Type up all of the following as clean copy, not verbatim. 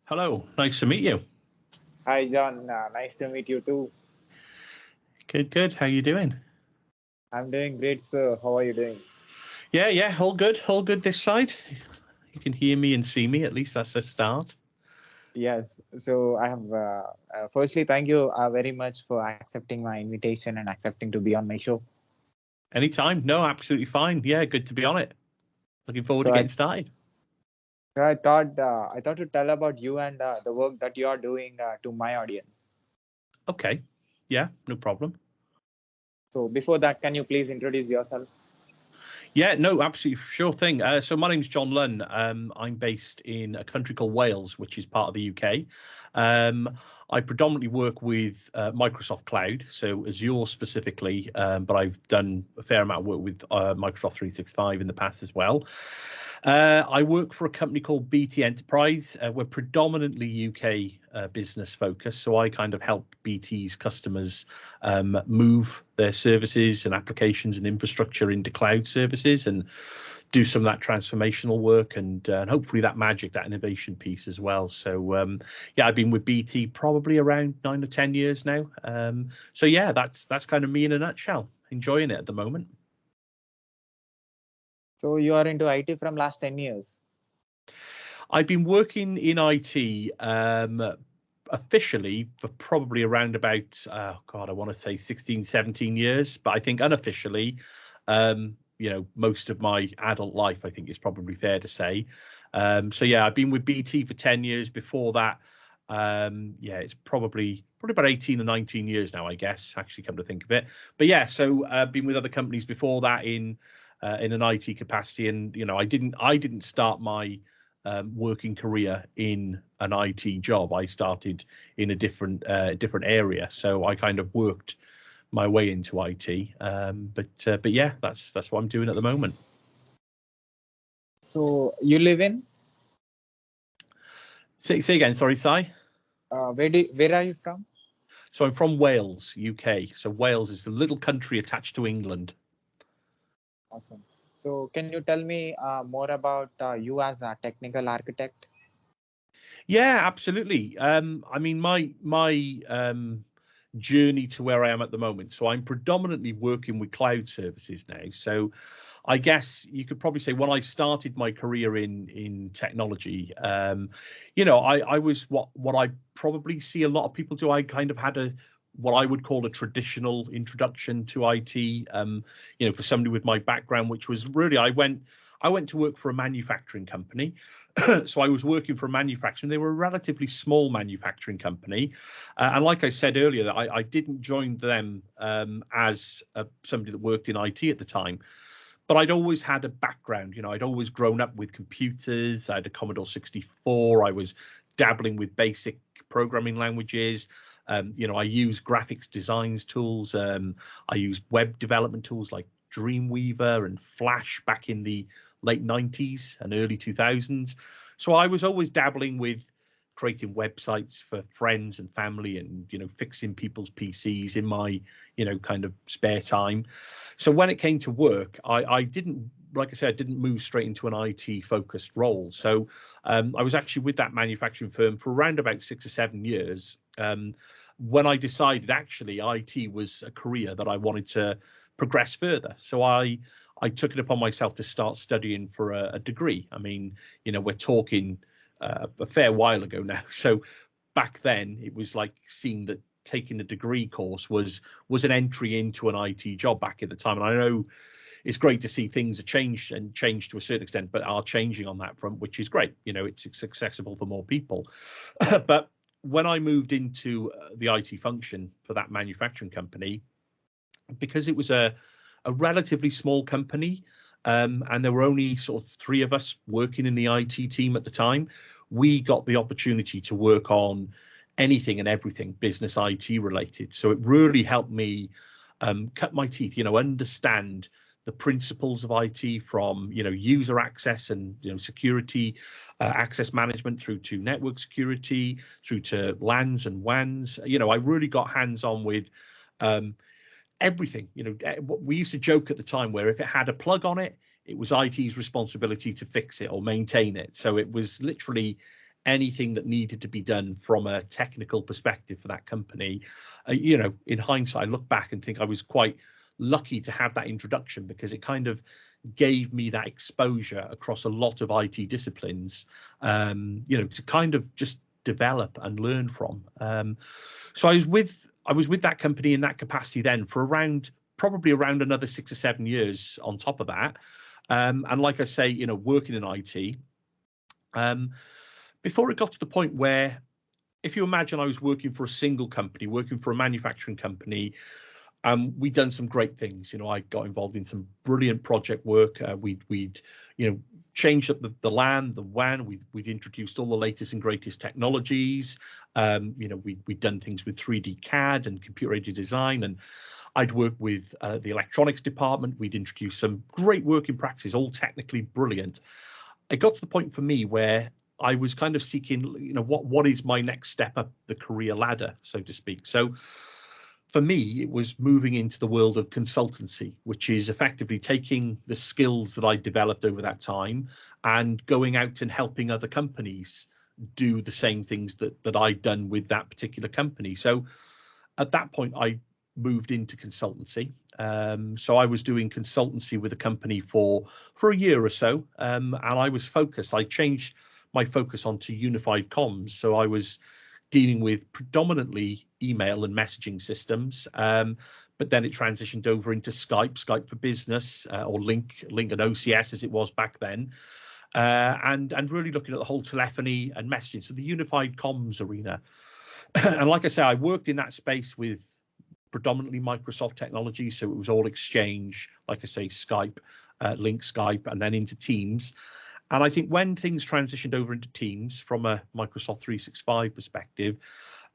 Hello, nice to meet you. Hi, John. Nice to meet you too. Good, good. How you doing? I'm doing great, sir. How are you doing? Yeah, all good this side. You can hear me and see me, at least that's a start. Yes. So I have, firstly, thank you very much for accepting my invitation and accepting to be on my show. Anytime. No, absolutely fine. Yeah, good to be on it. Looking forward to So getting started. I thought to tell about you and the work that you are doing to my audience. Okay. Yeah, no problem. So before that, can you please introduce yourself? Yeah, no, absolutely, sure thing. So my name's John Lunn. I'm based in a country called Wales, which is part of the UK. I predominantly work with Microsoft Cloud, so Azure specifically, but I've done a fair amount of work with Microsoft 365 in the past as well. I work for a company called BT Enterprise. We're predominantly UK business focused, so I kind of help BT's customers move their services and applications and infrastructure into cloud services and do some of that transformational work and hopefully that magic, that innovation piece as well. So yeah, I've been with BT probably around 9 or 10 years now. So yeah, that's kind of me in a nutshell. Enjoying it at the moment. So you are into IT from last 10 years. I've been working in IT officially for probably around about, I want to say 16, 17 years, but I think unofficially, most of my adult life, I think is probably fair to say. So yeah, I've been with BT for 10 years. Before that, it's probably about 18 or 19 years now, I guess, actually, come to think of it. But yeah, so I've been with other companies before that in an IT capacity, and I didn't start my working career in an IT job. I started in a different area, so I kind of worked my way into IT. But yeah, that's what I'm doing at the moment. So you live in? Say again, sorry, Si. Where are you from? So I'm from Wales, UK. So Wales is the little country attached to England. Awesome. So can you tell me more about you as a technical architect? Yeah, absolutely. I mean, my journey to where I am at the moment. So I'm predominantly working with cloud services now. So I guess you could probably say when I started my career in technology, I was what I probably see a lot of people do. I kind of had what I would call a traditional introduction to IT. For somebody with my background, which was really I went to work for a manufacturing company. So I was working for a manufacturing. They were a relatively small manufacturing company. And like I said earlier, I didn't join them as somebody that worked in IT at the time. But I'd always had a background. I'd always grown up with computers. I had a Commodore 64. I was dabbling with basic programming languages. I use graphics designs tools. I use web development tools like Dreamweaver and Flash back in the late 90s and early 2000s. So I was always dabbling with creating websites for friends and family and, fixing people's PCs in my, kind of spare time. So when it came to work, I didn't, like I said, I didn't move straight into an IT focused role. So I was actually with that manufacturing firm for around about 6 or 7 years. When I decided actually IT was a career that I wanted to progress further. So I took it upon myself to start studying for a degree. I mean, we're talking a fair while ago now. So back then it was like seeing that taking a degree course was an entry into an IT job back at the time. And I know it's great to see things are changed to a certain extent, but are changing on that front, which is great. It's accessible for more people. But when I moved into the IT function for that manufacturing company, because it was a relatively small company, and there were only sort of 3 of us working in the IT team at the time, we got the opportunity to work on anything and everything business IT related. So it really helped me cut my teeth, understand the principles of IT from, user access and, security, access management through to network security, through to LANs and WANs. I really got hands on with everything. We used to joke at the time where if it had a plug on it, it was IT's responsibility to fix it or maintain it. So it was literally anything that needed to be done from a technical perspective for that company. You know, in hindsight, I look back and think I was quite lucky to have that introduction, because it kind of gave me that exposure across a lot of IT disciplines, you know, to kind of just develop and learn from. So I was with that company in that capacity then for probably around another 6 or 7 years on top of that. And like I say, you know, working in IT, before it got to the point where, if you imagine I was working for a single company, working for a manufacturing company, we'd done some great things. You know, I got involved in some brilliant project work. We'd you know, changed up the LAN, the WAN. We'd introduced all the latest and greatest technologies. You know, we'd done things with 3D CAD and computer-aided design, and I'd worked with the electronics department. We'd introduced some great working practices, all technically brilliant. It got to the point for me where I was kind of seeking, you know, what is my next step up the career ladder, so to speak. So for me, it was moving into the world of consultancy, which is effectively taking the skills that I developed over that time and going out and helping other companies do the same things that I'd done with that particular company. So at that point, I moved into consultancy. So I was doing consultancy with a company for a year or so, and I changed my focus onto unified comms. So I was dealing with predominantly email and messaging systems, but then it transitioned over into Skype for Business, or Link and OCS as it was back then, and really looking at the whole telephony and messaging, so the unified comms arena. And like I say, I worked in that space with predominantly Microsoft technology, so it was all Exchange, like I say, Skype, Link, Skype, and then into Teams. And I think when things transitioned over into Teams from a Microsoft 365 perspective,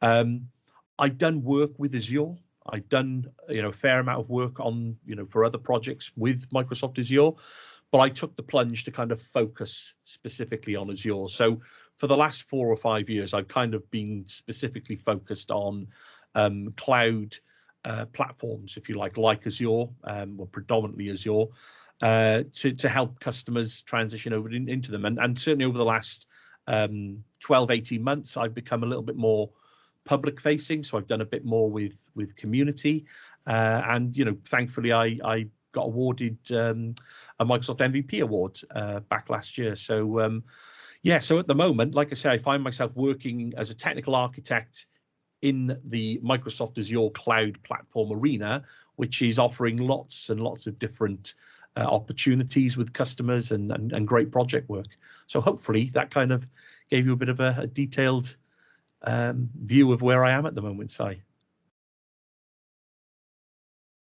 I'd done work with Azure. I'd done, you know, a fair amount of work on, you know, for other projects with Microsoft Azure, but I took the plunge to kind of focus specifically on Azure. So for the last 4 or 5 years, I've kind of been specifically focused on cloud platforms, if you like Azure, or predominantly Azure, to help customers transition over into them. And certainly over the last 12, 18 months, I've become a little bit more public facing. So I've done a bit more with community. And, you know, thankfully, I got awarded a Microsoft MVP award back last year. So, yeah, so at the moment, like I say, I find myself working as a technical architect in the Microsoft Azure cloud platform arena, which is offering lots and lots of different opportunities with customers and great project work. So hopefully that kind of gave you a bit of a detailed view of where I am at the moment, Si.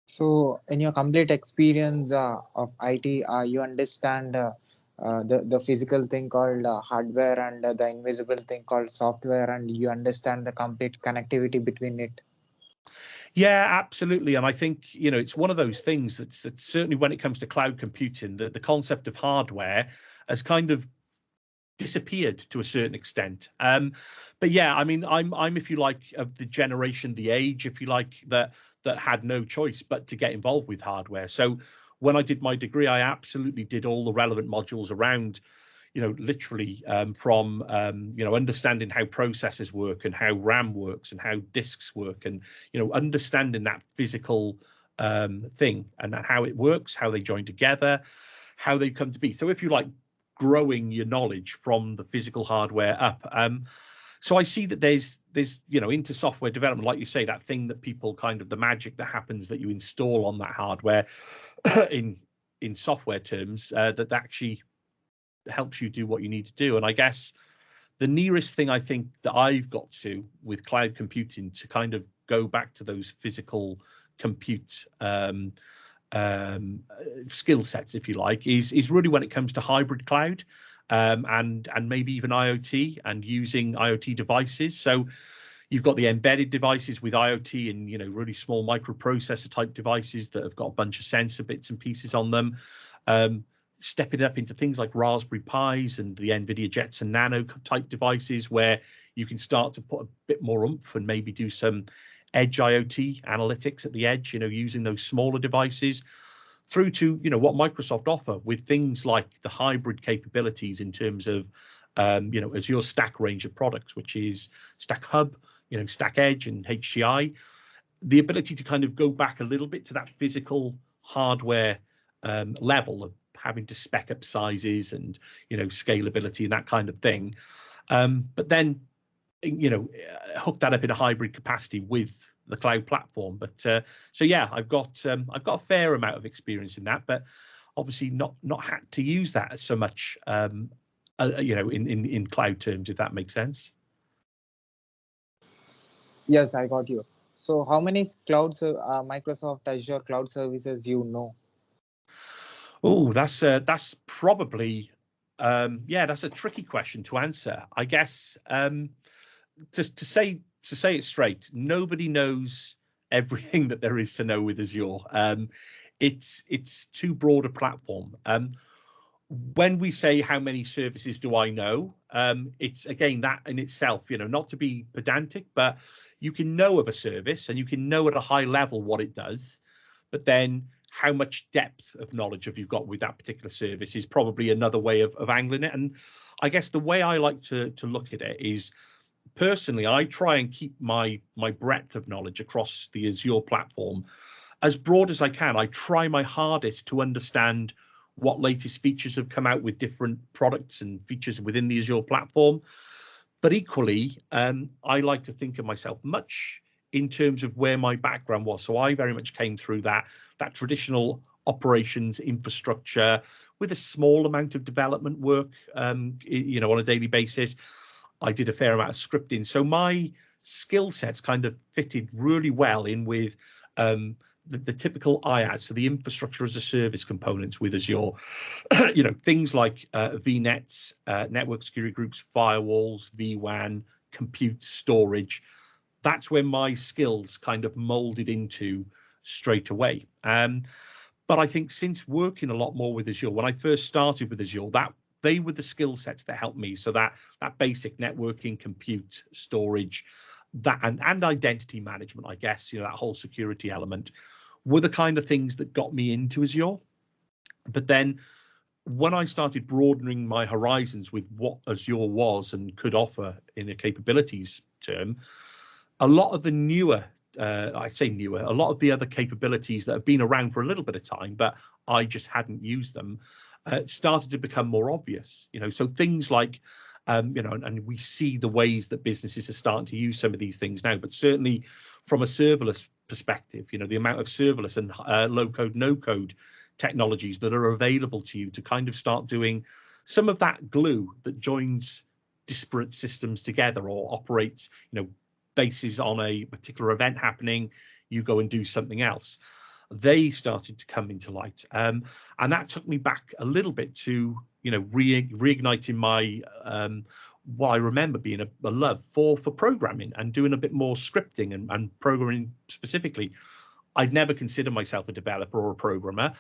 So in your complete experience of IT, you understand the physical thing called hardware and the invisible thing called software, and you understand the complete connectivity between it. Yeah, absolutely. And I think, you know, it's one of those things that's certainly when it comes to cloud computing, the concept of hardware has kind of disappeared to a certain extent. But yeah, I mean, I'm if you like of the generation, the age, if you like, that had no choice but to get involved with hardware. So when I did my degree, I absolutely did all the relevant modules around, you know, literally from, you know, understanding how processors work and how RAM works and how disks work, and, you know, understanding that physical thing and how it works, how they join together, how they come to be. So if you like, growing your knowledge from the physical hardware up. So I see that there's, you know, into software development, like you say, that thing that people kind of the magic that happens that you install on that hardware in software terms, that actually helps you do what you need to do. And I guess the nearest thing I think that I've got to with cloud computing to kind of go back to those physical compute skill sets, if you like, is really when it comes to hybrid cloud, and maybe even IoT and using IoT devices. So you've got the embedded devices with IoT and, you know, really small microprocessor type devices that have got a bunch of sensor bits and pieces on them. Stepping up into things like Raspberry Pis and the NVIDIA Jetson Nano type devices, where you can start to put a bit more oomph and maybe do some edge IoT analytics at the edge, you know, using those smaller devices. through to, what Microsoft offer with things like the hybrid capabilities in terms of, Azure Stack range of products, which is Stack Hub, Stack Edge and HCI. The ability to kind of go back a little bit to that physical hardware level of having to spec up sizes and, scalability and that kind of thing. But then, hook that up in a hybrid capacity with the cloud platform. But so yeah, I've got a fair amount of experience in that, but obviously not had to use that so much, in cloud terms, if that makes sense. Yes, I got you. So how many clouds, Microsoft Azure cloud services you know? Oh, that's probably that's a tricky question to answer. I guess just to say it straight, nobody knows everything that there is to know with Azure. It's too broad a platform. When we say how many services do I know, it's again that in itself, not to be pedantic, but you can know of a service and you can know at a high level what it does, but then how much depth of knowledge have you got with that particular service is probably another way of angling it. And I guess the way I like to look at it is, personally, I try and keep my breadth of knowledge across the Azure platform as broad as I can. I try my hardest to understand what latest features have come out with different products and features within the Azure platform. But equally, I like to think of myself much in terms of where my background was. So I very much came through that traditional operations infrastructure with a small amount of development work, on a daily basis. I did a fair amount of scripting. So my skill sets kind of fitted really well in with the typical IaaS, so the infrastructure as a service components with Azure. Things like VNets, network security groups, firewalls, vWAN, compute, storage. That's where my skills kind of molded into straight away. But I think since working a lot more with Azure, when I first started with Azure, they were the skill sets that helped me. So that basic networking, compute, storage, that and identity management, I guess, that whole security element were the kind of things that got me into Azure. But then when I started broadening my horizons with what Azure was and could offer in a capabilities term, a lot of the newer, a lot of the other capabilities that have been around for a little bit of time, but I just hadn't used them, started to become more obvious. So things like, and we see the ways that businesses are starting to use some of these things now, but certainly from a serverless perspective, the amount of serverless and low code, no code technologies that are available to you to kind of start doing some of that glue that joins disparate systems together or operates, bases on a particular event happening, you go and do something else. They started to come into light. And that took me back a little bit to, reigniting my, what I remember being a love for programming and doing a bit more scripting and programming specifically. I'd never considered myself a developer or a programmer.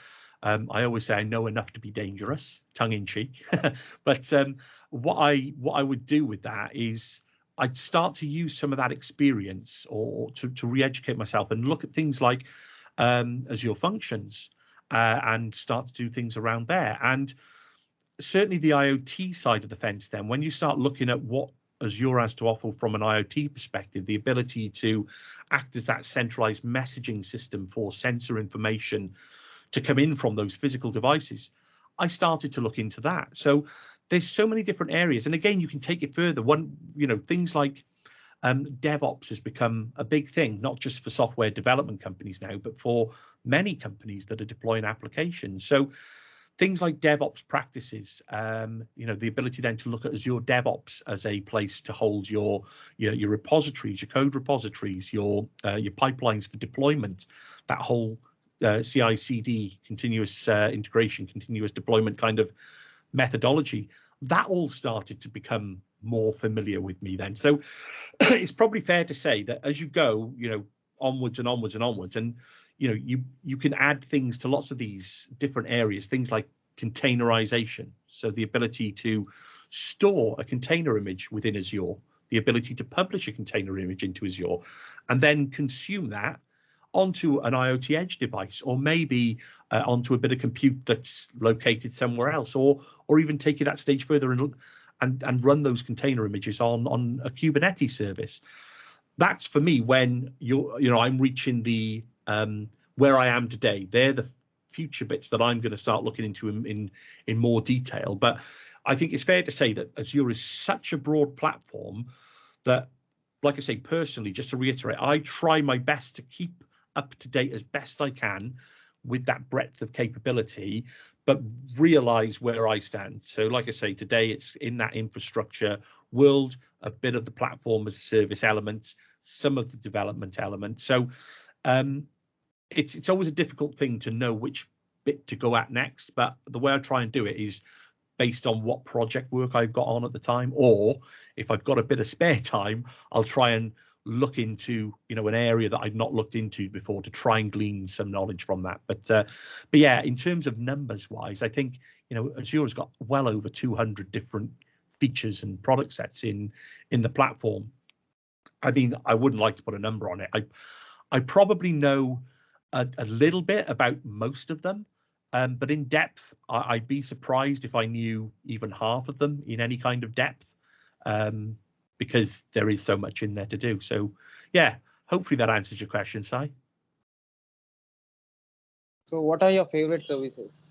I always say I know enough to be dangerous, tongue in cheek. But what I would do with that is I'd start to use some of that experience or to re-educate myself and look at things like Azure Functions and start to do things around there. And certainly the IoT side of the fence, then, when you start looking at what Azure has to offer from an IoT perspective, the ability to act as that centralized messaging system for sensor information to come in from those physical devices, I started to look into that. So there's so many different areas. And again, you can take it further. Things like DevOps has become a big thing, not just for software development companies now, but for many companies that are deploying applications. So things like DevOps practices, the ability then to look at Azure DevOps as a place to hold your repositories, your code repositories, your pipelines for deployment, that whole CI/CD, continuous integration, continuous deployment kind of methodology, that all started to become more familiar with me then. So it's probably fair to say that as you go, onwards and onwards and onwards, and you can add things to lots of these different areas, things like containerization, so the ability to store a container image within Azure, the ability to publish a container image into Azure, and then consume that onto an IoT edge device, or maybe onto a bit of compute that's located somewhere else, or even take it that stage further and run those container images on a Kubernetes service. That's for me when I'm reaching the where I am today. They're the future bits that I'm going to start looking into in more detail. But I think it's fair to say that Azure is such a broad platform that, like I say, personally, just to reiterate, I try my best to keep up to date as best I can with that breadth of capability, but realize where I stand. So like I say, today it's in that infrastructure world, a bit of the platform as a service elements, some of the development elements. So it's always a difficult thing to know which bit to go at next, but the way I try and do it is based on what project work I've got on at the time, or if I've got a bit of spare time, I'll try and look into an area that I've not looked into before to try and glean some knowledge from that. But yeah, in terms of numbers wise, I think Azure's got well over 200 different features and product sets in the platform. I mean, I wouldn't like to put a number on it. I probably know a little bit about most of them, but in depth, I'd be surprised if I knew even half of them in any kind of depth, because there is so much in there to do. So yeah, hopefully that answers your question, Sai. So what are your favorite services?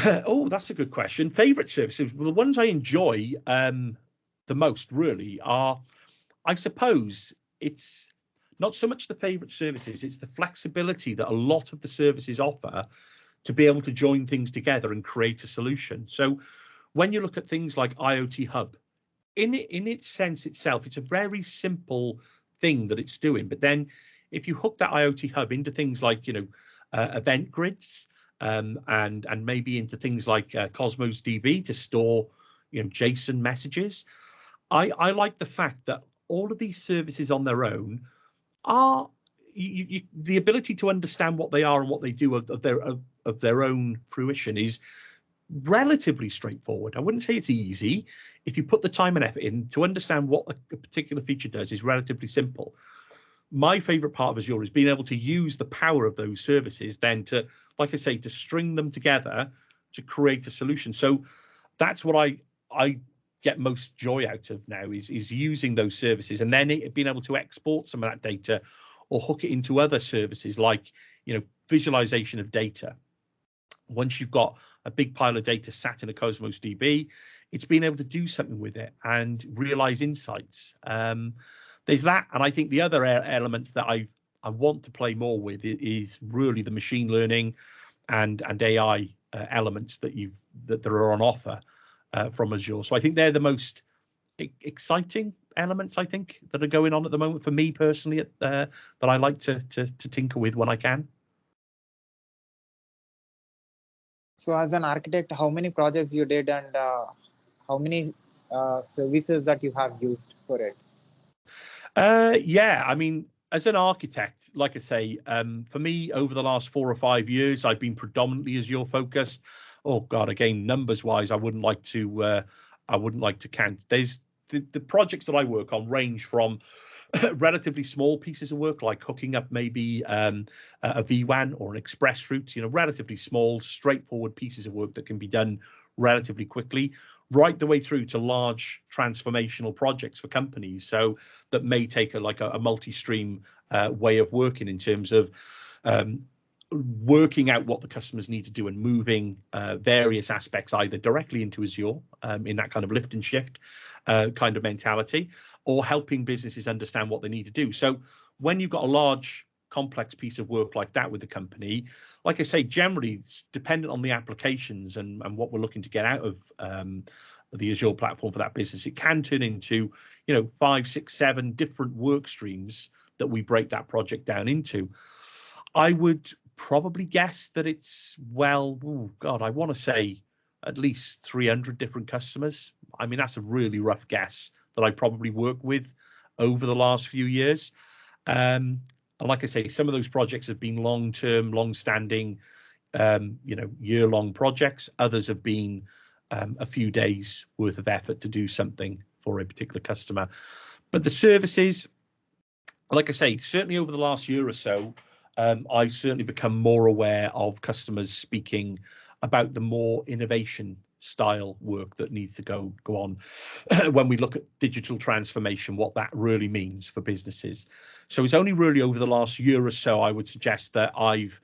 Oh, that's a good question. Favorite services? Well, the ones I enjoy the most really are, I suppose, it's not so much the favorite services, it's the flexibility that a lot of the services offer to be able to join things together and create a solution. So when you look at things like IoT Hub, in its sense itself, it's a very simple thing that it's doing. But then if you hook that IoT Hub into things like, event grids, and maybe into things like Cosmos DB to store, JSON messages, I like the fact that all of these services on their own are the ability to understand what they are and what they do of their own fruition is relatively straightforward. I wouldn't say it's easy. If you put the time and effort in to understand what a particular feature does, is relatively simple. My favorite part of Azure is being able to use the power of those services then to, like I say, to string them together to create a solution. So that's what I get most joy out of now is using those services, and then being able to export some of that data or hook it into other services like visualization of data. Once you've got a big pile of data sat in a Cosmos DB, it's being able to do something with it and realize insights. There's that, and I think the other elements that I want to play more with is really the machine learning and AI elements that are on offer from Azure. So I think they're the most exciting elements, I think, that are going on at the moment for me personally, that I like to tinker with when I can. So as an architect, how many projects you did, and how many services that you have used for it? Yeah, I mean, as an architect, like I say, for me, over the last 4 or 5 years, I've been predominantly Azure focused. Oh God, again, numbers wise, I wouldn't like to count. There's the projects that I work on range from relatively small pieces of work, like hooking up maybe a VWAN or an express route, relatively small, straightforward pieces of work that can be done relatively quickly, right the way through to large transformational projects for companies. So that may take a multi-stream way of working in terms of working out what the customers need to do and moving various aspects either directly into Azure in that kind of lift and shift kind of mentality, or helping businesses understand what they need to do. So when you've got a large complex piece of work like that with the company, like I say, generally it's dependent on the applications and what we're looking to get out of the Azure platform for that business. It can turn into 5, 6, 7 different work streams that we break that project down into. I would probably guess that it's, I want to say at least 300 different customers. I mean, that's a really rough guess that I probably work with over the last few years. And like I say, some of those projects have been long-term, long-standing, year-long projects. Others have been a few days worth of effort to do something for a particular customer. But the services, like I say, certainly over the last year or so, I've certainly become more aware of customers speaking about the more innovation style work that needs to go on when we look at digital transformation, what that really means for businesses. So it's only really over the last year or so, I would suggest, that I've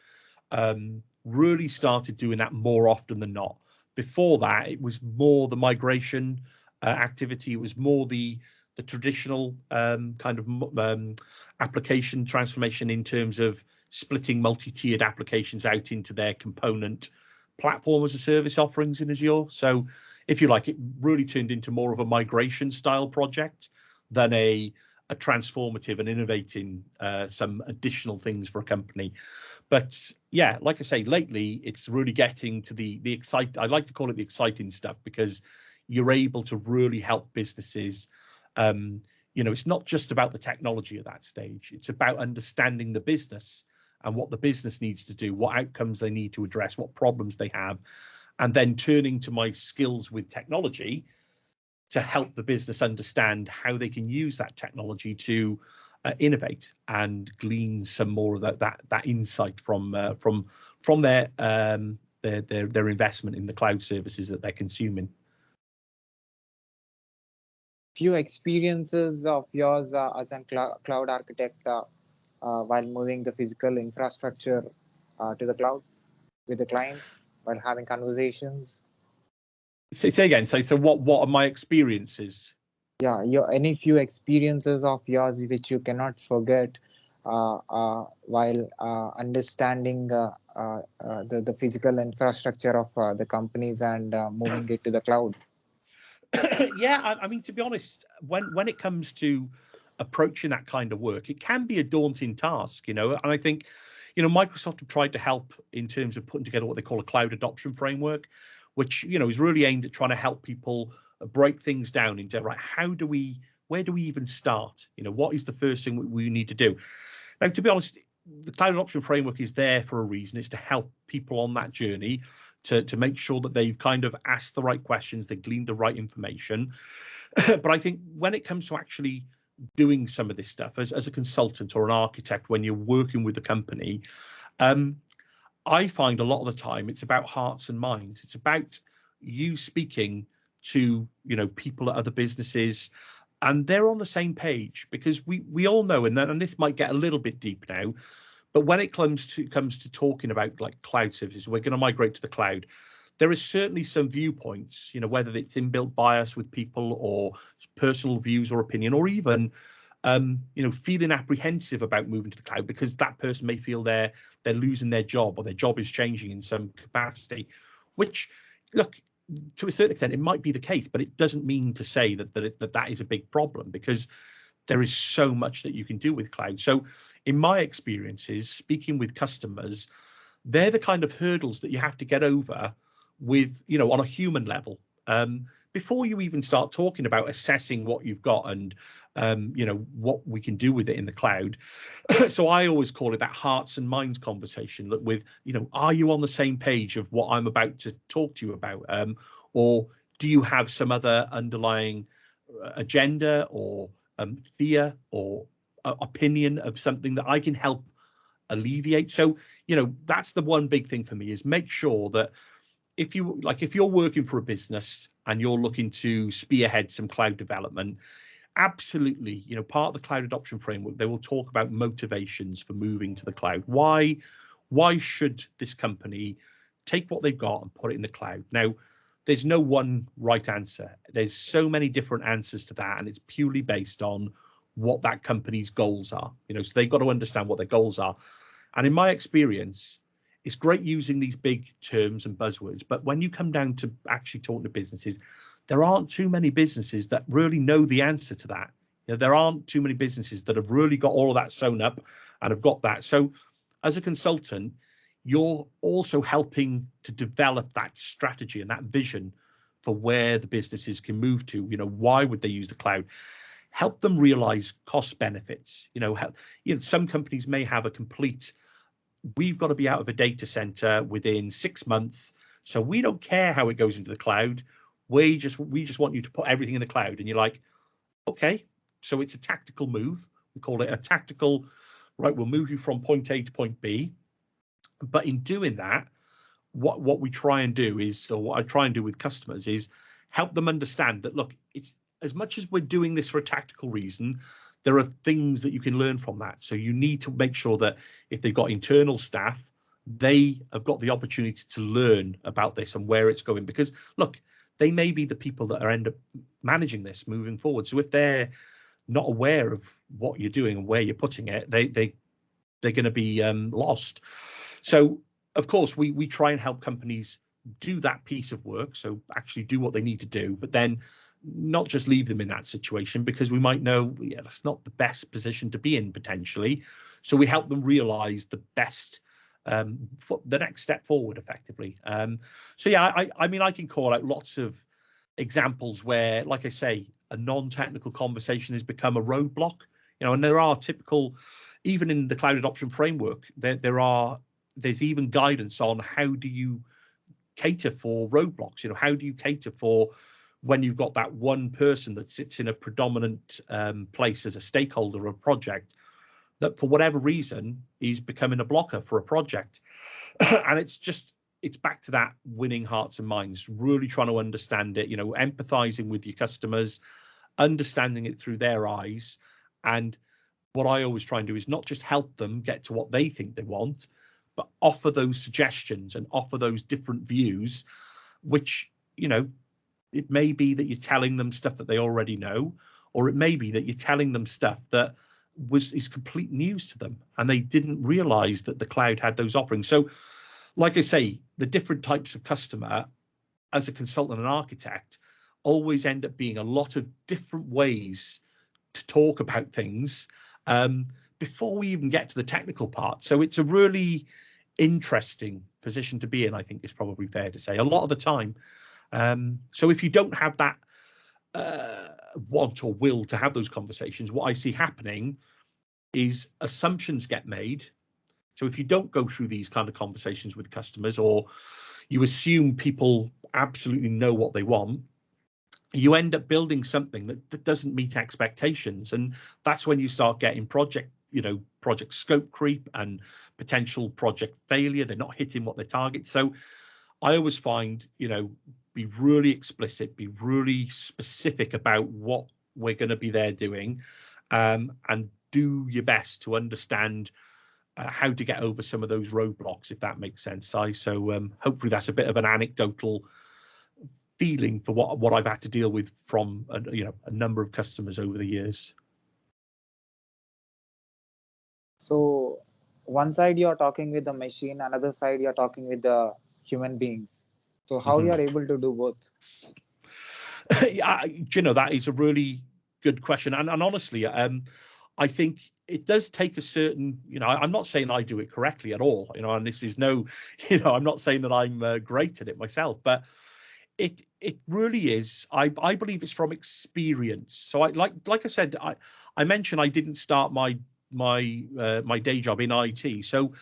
really started doing that more often than not. Before that, it was more the migration activity. It was more the traditional kind of application transformation in terms of splitting multi-tiered applications out into their component platform as a service offerings in Azure. So if you like, it really turned into more of a migration style project than a transformative and innovating some additional things for a company. But yeah, like I say, lately it's really getting to the exciting, I like to call it the exciting stuff, because you're able to really help businesses. It's not just about the technology at that stage. It's about understanding the business and what the business needs to do, what outcomes they need to address, what problems they have, and then turning to my skills with technology to help the business understand how they can use that technology to innovate and glean some more of that insight from their investment in the cloud services that they're consuming. Few experiences of yours as a cloud architect while moving the physical infrastructure to the cloud with the clients, while having conversations. Say again. So what are my experiences? Yeah, any few experiences of yours which you cannot forget while understanding the physical infrastructure of the companies and moving it to the cloud. Yeah, I mean, to be honest, when it comes to approaching that kind of work, it can be a daunting task, and I think, Microsoft have tried to help in terms of putting together what they call a cloud adoption framework, which, is really aimed at trying to help people break things down into, right, where do we even start? What is the first thing we need to do? Now, to be honest, the cloud adoption framework is there for a reason. It's to help people on that journey to make sure that they've kind of asked the right questions, they gleaned the right information. But I think when it comes to actually doing some of this stuff as a consultant or an architect, when you're working with the company, I find a lot of the time it's about hearts and minds. It's about you speaking to, people at other businesses, and they're on the same page, because we all know, and this might get a little bit deep now, but when it comes to talking about like cloud services, we're going to migrate to the cloud. There is certainly some viewpoints, whether it's inbuilt bias with people or personal views or opinion, or even, feeling apprehensive about moving to the cloud because that person may feel they're losing their job, or their job is changing in some capacity, which, look, to a certain extent, it might be the case, but it doesn't mean to say that is a big problem, because there is so much that you can do with cloud. So in my experiences, speaking with customers, they're the kind of hurdles that you have to get over with, on a human level, before you even start talking about assessing what you've got and, what we can do with it in the cloud. So I always call it that hearts and minds conversation. Look, with, are you on the same page of what I'm about to talk to you about? Or do you have some other underlying agenda or fear or opinion of something that I can help alleviate? So, that's the one big thing for me, is make sure that if you're working for a business and you're looking to spearhead some cloud development, absolutely, part of the cloud adoption framework, they will talk about motivations for moving to the cloud. Why should this company take what they've got and put it in the cloud? Now, there's no one right answer. There's so many different answers to that, and it's purely based on what that company's goals are. So they've got to understand what their goals are. And in my experience, it's great using these big terms and buzzwords, but when you come down to actually talking to businesses, there aren't too many businesses that really know the answer to that. There aren't too many businesses that have really got all of that sewn up and have got that. So as a consultant, you're also helping to develop that strategy and that vision for where the businesses can move to. Why would they use the cloud? Help them realize cost benefits. Some companies may have a complete, we've got to be out of a data center within 6 months, so we don't care how it goes into the cloud. We just want you to put everything in the cloud. And you're like, okay, so it's a tactical move. We call it a tactical, right, we'll move you from point A to point B. But in doing that, what we try and do is, or what I try and do with customers is help them understand that, look, it's as much as we're doing this for a tactical reason, there are things that you can learn from that. So you need to make sure that if they've got internal staff, they have got the opportunity to learn about this and where it's going. Because look, they may be the people that are end up managing this moving forward. So if they're not aware of what you're doing and where you're putting it, they're going to be lost. So of course, we try and help companies do that piece of work. So actually do what they need to do, but then not just leave them in that situation, because we might know, yeah, that's not the best position to be in potentially. So we help them realize the best, the next step forward effectively. So yeah, I mean, I can call out lots of examples where, like I say, a non-technical conversation has become a roadblock, and there are typical, even in the cloud adoption framework, there's even guidance on how do you cater for roadblocks. How do you cater for when you've got that one person that sits in a predominant place as a stakeholder of a project that for whatever reason is becoming a blocker for a project. And it's back to that winning hearts and minds, really trying to understand it, empathizing with your customers, understanding it through their eyes. And what I always try and do is not just help them get to what they think they want, but offer those suggestions and offer those different views, which, it may be that you're telling them stuff that they already know, or it may be that you're telling them stuff that is complete news to them and they didn't realize that the cloud had those offerings. So like I say, the different types of customer as a consultant and architect always end up being a lot of different ways to talk about things before we even get to the technical part. So it's a really interesting position to be in, I think is probably fair to say, a lot of the time. So if you don't have that want or will to have those conversations, what I see happening is assumptions get made. So if you don't go through these kind of conversations with customers, or you assume people absolutely know what they want, you end up building something that doesn't meet expectations. And that's when you start getting project scope creep and potential project failure. They're not hitting what they target. So I always find, be really explicit, be really specific about what we're going to be there doing, and do your best to understand how to get over some of those roadblocks, if that makes sense. So hopefully that's a bit of an anecdotal feeling for what I've had to deal with from a number of customers over the years. So one side you're talking with the machine, another side you're talking with the human beings. So how you are able to do both? That is a really good question. And honestly, I think it does take a certain, I'm not saying I do it correctly at all, and this is no, I'm not saying that I'm great at it myself, but it really is. I believe it's from experience. So like I said, I mentioned I didn't start my day job in IT. So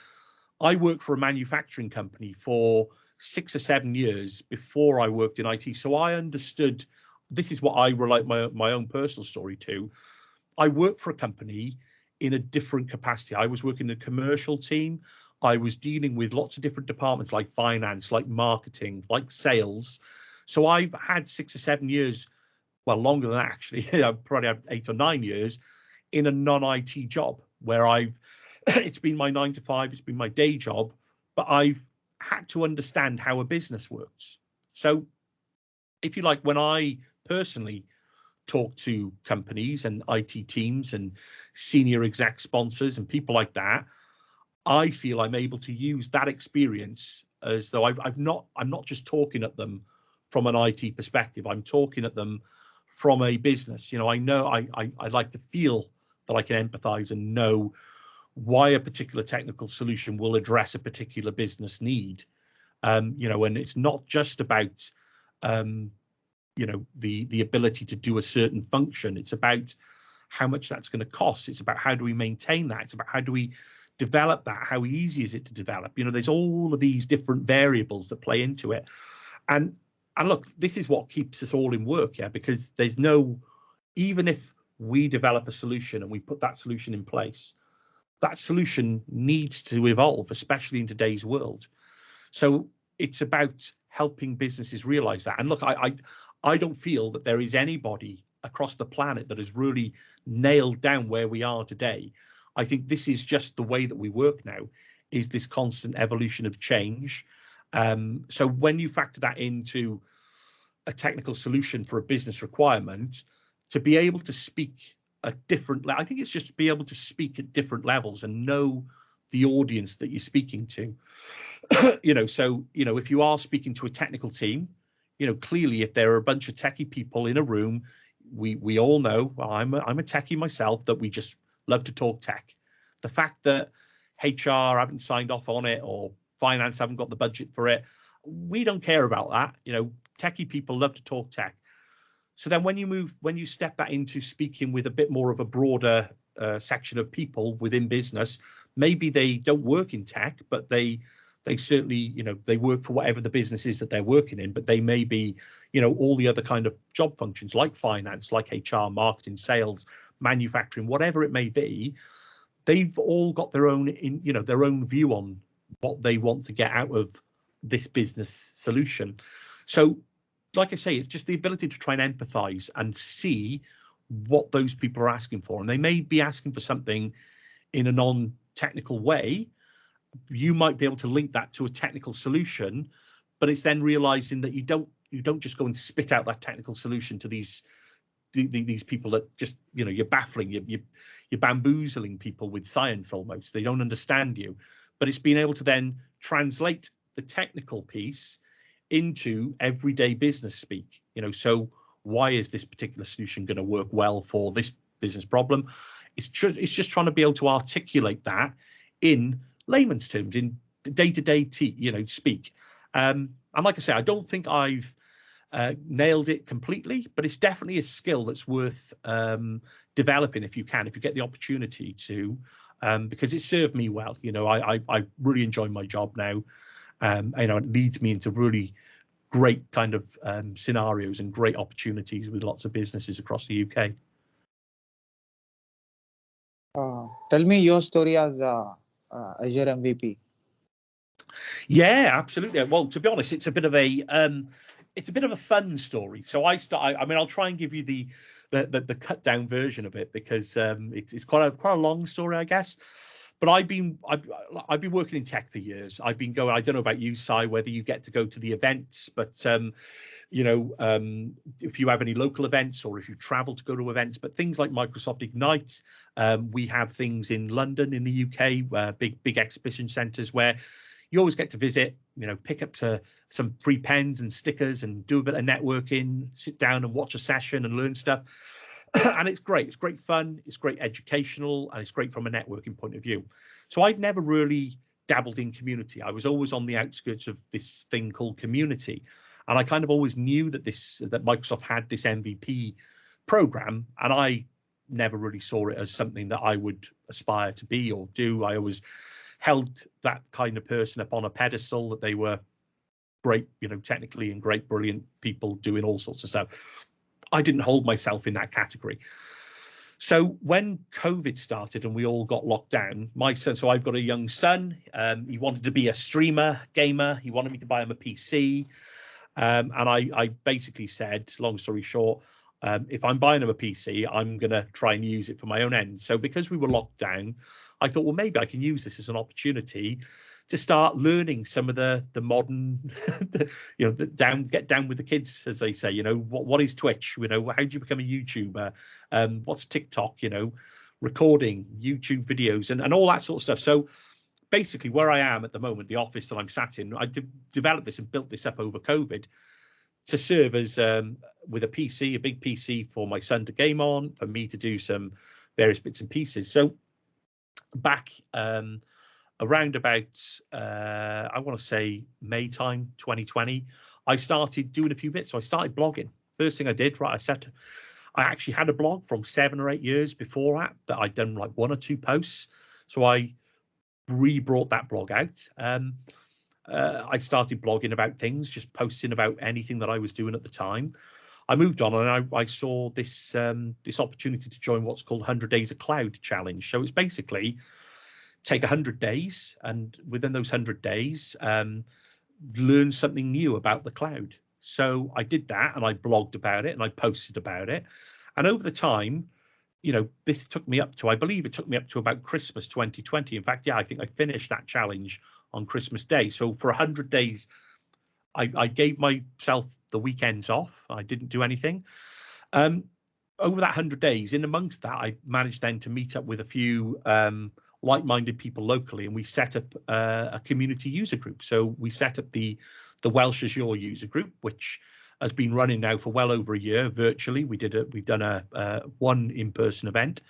I worked for a manufacturing company for 6 or 7 years before I worked in IT. So I understood, this is what I relate my own personal story to. I worked for a company in a different capacity. I was working in a commercial team. I was dealing with lots of different departments like finance, like marketing, like sales. So I've had 6 or 7 years, well, longer than that actually. I've probably had 8 or 9 years in a non-IT job where it's been my 9 to 5, it's been my day job, but I've had to understand how a business works. So if you like, when I personally talk to companies and IT teams and senior exec sponsors and people like that, I feel I'm able to use that experience as though I'm not just talking at them from an IT perspective. I'm talking at them from a business. I know I like to feel that I can empathize and know why a particular technical solution will address a particular business need. And it's not just about the ability to do a certain function. It's about how much that's going to cost. It's about how do we maintain that. It's about how do we develop that. How easy is it to develop? There's all of these different variables that play into it. And look, this is what keeps us all in work, because there's no, even if we develop a solution and we put that solution in place, that solution needs to evolve, especially in today's world. So it's about helping businesses realize that. And look, I don't feel that there is anybody across the planet that has really nailed down where we are today. I think this is just the way that we work now, is this constant evolution of change. So when you factor that into a technical solution for a business requirement, to be able to speak at different, I think it's just to be able to speak at different levels and know the audience that you're speaking to. So if you are speaking to a technical team, clearly if there are a bunch of techie people in a room, we all know, well, I'm a techie myself, that we just love to talk tech. The fact that HR haven't signed off on it or finance haven't got the budget for it, we don't care about that. Techie people love to talk tech. So then when you step that into speaking with a bit more of a broader section of people within business, maybe they don't work in tech, but they certainly, they work for whatever the business is that they're working in, but they may be, all the other kind of job functions like finance, like HR, marketing, sales, manufacturing, whatever it may be. They've all got their own their own view on what they want to get out of this business solution. So like I say, it's just the ability to try and empathize and see what those people are asking for. And they may be asking for something in a non-technical way. You might be able to link that to a technical solution, but it's then realizing that you don't just go and spit out that technical solution to these people that just, you're baffling, you're bamboozling people with science almost. They don't understand you. But it's being able to then translate the technical piece into everyday business speak. So why is this particular solution going to work well for this business problem? It's just trying to be able to articulate that in layman's terms, in day-to-day speak. And like I say, I don't think I've nailed it completely, but it's definitely a skill that's worth developing if you get the opportunity to, because it served me well. I really enjoy my job now. It leads me into really great kind of scenarios and great opportunities with lots of businesses across the UK. Tell me your story as Azure MVP. Yeah, absolutely. Well, to be honest, it's a bit of a fun story. So I'll try and give you the cut down version of it, because it's quite a long story, I guess. But I've been working in tech for years. I've been going. I don't know about you, Si, whether you get to go to the events, but if you have any local events or if you travel to go to events, but things like Microsoft Ignite, we have things in London, in the UK, big exhibition centres where you always get to visit. Pick up to some free pens and stickers and do a bit of networking, sit down and watch a session and learn stuff. And it's great. It's great fun. It's great educational, and it's great from a networking point of view. So I'd never really dabbled in community. I was always on the outskirts of this thing called community. And I kind of always knew that Microsoft had this MVP program, and I never really saw it as something that I would aspire to be or do. I always held that kind of person up on a pedestal, that they were great, technically, and great, brilliant people doing all sorts of stuff. I didn't hold myself in that category. So when COVID started and we all got locked down, my son, so I've got a young son, he wanted to be a streamer, gamer. He wanted me to buy him a PC. And I basically said, long story short, if I'm buying him a PC, I'm going to try and use it for my own end. So because we were locked down, I thought, well, maybe I can use this as an opportunity to start learning some of the modern, get down with the kids, as they say. What is Twitch? How do you become a YouTuber? What's TikTok? Recording YouTube videos and all that sort of stuff. So basically, where I am at the moment, the office that I'm sat in, I developed this and built this up over COVID to serve as with a PC, a big PC for my son to game on, for me to do some various bits and pieces. So back around about, I want to say May time 2020, I started doing a few bits. So I started blogging. First thing I did, I actually had a blog from 7 or 8 years before that I'd done like 1 or 2 posts. So I re-brought that blog out. I started blogging about things, just posting about anything that I was doing at the time. I moved on, and I saw this this opportunity to join what's called 100 Days of Cloud Challenge. So it's basically take 100 days, and within those 100 days, learn something new about the cloud. So I did that, and I blogged about it, and I posted about it. And over the time, this took me up to, I believe it took me up to about Christmas 2020. In fact, yeah, I think I finished that challenge on Christmas Day. So for 100 days, I gave myself the weekends off. I didn't do anything. Over that 100 days, in amongst that, I managed then to meet up with a few like-minded people locally, and we set up a community user group. So we set up the Welsh Azure user group, which has been running now for well over a year virtually. We've done a one in-person event,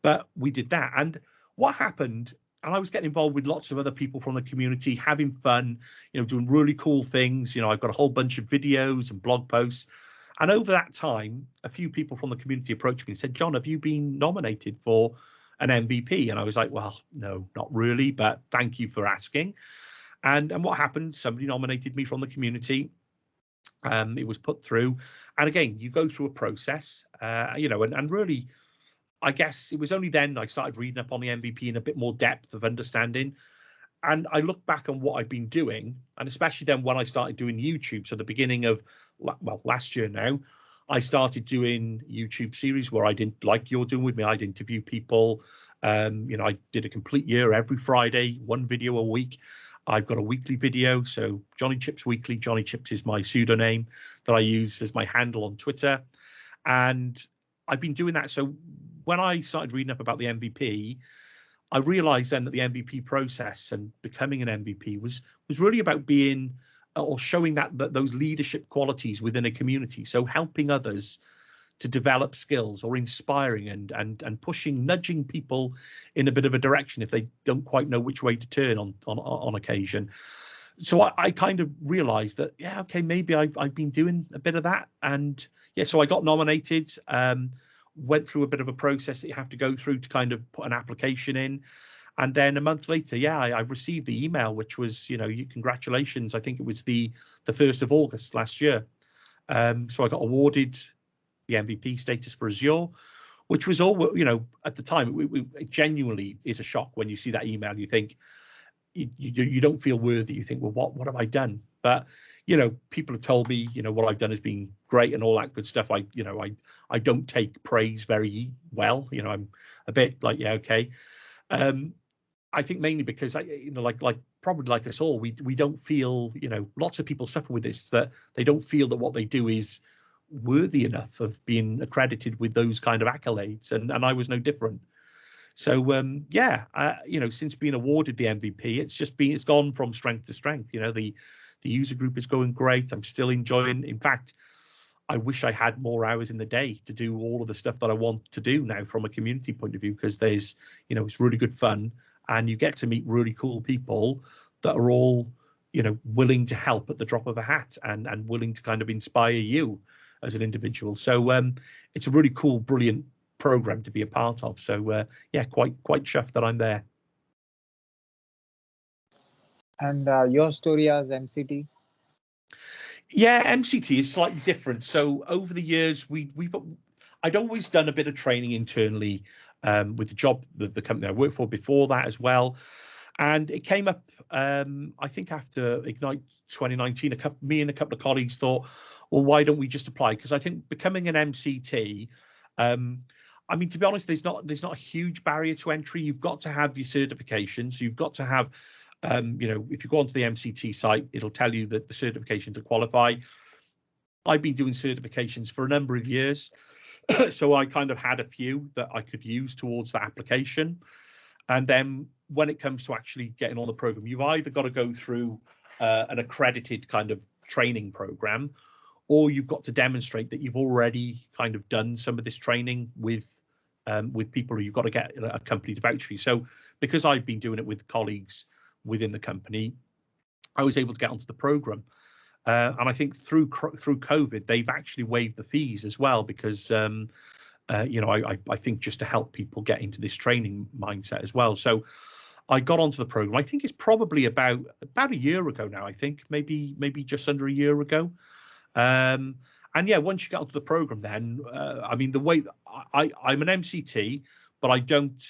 but we did that. And what happened, and I was getting involved with lots of other people from the community, having fun, doing really cool things. I've got a whole bunch of videos and blog posts. And over that time, a few people from the community approached me and said, John, have you been nominated for an MVP? And I was like, well, no, not really, but thank you for asking. And what happened? Somebody nominated me from the community. It was put through. And again, you go through a process, and really, I guess it was only then I started reading up on the MVP in a bit more depth of understanding. And I look back on what I've been doing, and especially then when I started doing YouTube. So the beginning of, last year now, I started doing YouTube series where I didn't, like you're doing with me, I'd interview people. I did a complete year every Friday, one video a week. I've got a weekly video. So Johnny Chips Weekly. Johnny Chips is my pseudonym that I use as my handle on Twitter. And I've been doing that. So when I started reading up about the MVP, I realized then that the MVP process and becoming an MVP was really about being or showing that those leadership qualities within a community. So helping others to develop skills, or inspiring and pushing, nudging people in a bit of a direction if they don't quite know which way to turn on occasion. So I kind of realized that, yeah, okay, maybe I've been doing a bit of that. And yeah, so I got nominated, went through a bit of a process that you have to go through to kind of put an application in. And then a month later, yeah, I received the email, which was, congratulations. I think it was the 1st of August last year. So I got awarded the MVP status for Azure, which was all, at the time, it genuinely is a shock when you see that email. You think, you don't feel worthy. You think, well, what have I done? But people have told me, what I've done has been great and all that good stuff. I don't take praise very well. I'm a bit like, yeah, okay. I think mainly because probably like us all, we don't feel, lots of people suffer with this, that they don't feel that what they do is worthy enough of being accredited with those kind of accolades, and I was no different. So since being awarded the MVP, it's gone from strength to strength. The user group is going great. I'm still enjoying. In fact, I wish I had more hours in the day to do all of the stuff that I want to do now from a community point of view, because there's, it's really good fun, and you get to meet really cool people that are all, willing to help at the drop of a hat and willing to kind of inspire you as an individual. So it's a really cool, brilliant program to be a part of. So quite chuffed that I'm there. And your story as MCT? Yeah, MCT is slightly different. So over the years, I'd always done a bit of training internally with the job, the company I worked for before that as well. And it came up, I think after Ignite 2019, me and a couple of colleagues thought, well, why don't we just apply? Because I think becoming an MCT, to be honest, there's not a huge barrier to entry. You've got to have your certifications. You've got to have, if you go onto the MCT site, it'll tell you that the certification to qualify. I've been doing certifications for a number of years, so I kind of had a few that I could use towards that application. And then when it comes to actually getting on the program, you've either got to go through an accredited kind of training program, or you've got to demonstrate that you've already kind of done some of this training with people, or you've got to get a company to vouch for you. So because I've been doing it with colleagues within the company, I was able to get onto the program. And I think through COVID, they've actually waived the fees as well, because I think just to help people get into this training mindset as well. So I got onto the program. I think it's probably about a year ago now. I think maybe just under a year ago. And And yeah, once you get onto the program, then I mean, the way I'm an MCT, but I don't.